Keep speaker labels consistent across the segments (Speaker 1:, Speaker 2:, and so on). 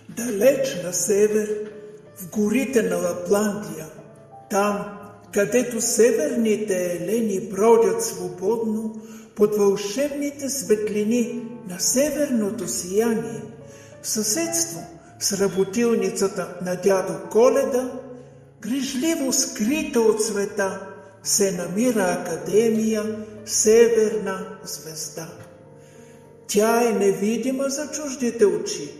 Speaker 1: Далеч на север, в горите на Лапландия, там, където северните елени бродят свободно под вълшебните светлини на северното сияние, в съседство с работилницата на дядо Коледа, грижливо скрита от света, се намира Академия Северна звезда. Тя е невидима за чуждите очи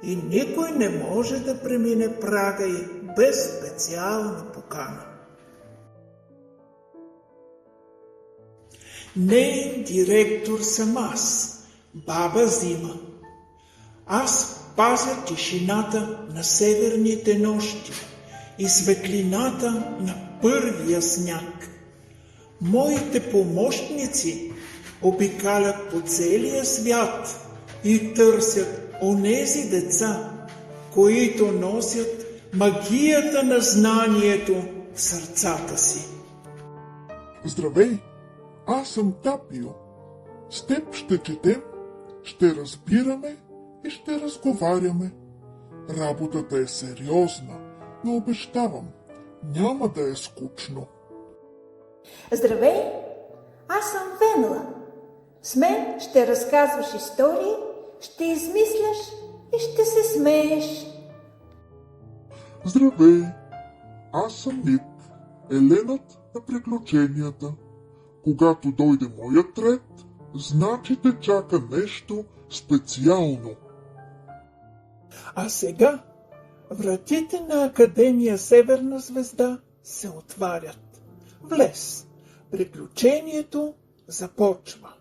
Speaker 1: и никой не може да премине прага й без специална покана. Неин директор съм аз, баба Зима. Аз пазя тишината на северните нощи и светлината на първия сняг. Моите помощници обикалят по целия свят и търсят онези деца, които носят магията на знанието в сърцата си.
Speaker 2: Здравей! Аз съм Тапио. С теб ще четем, ще разбираме и ще разговаряме. Работата е сериозна, но обещавам, няма да е скучно.
Speaker 3: Здравей! Аз съм Венла. С мен ще разказваш истории, ще измисляш и ще се смееш.
Speaker 2: Здравей! Аз съм Ник, еленът на приключенията. Когато дойде моят ред, значи те чака нещо специално.
Speaker 1: А сега вратите на Академия Северна звезда се отварят. Влез! Приключението започва.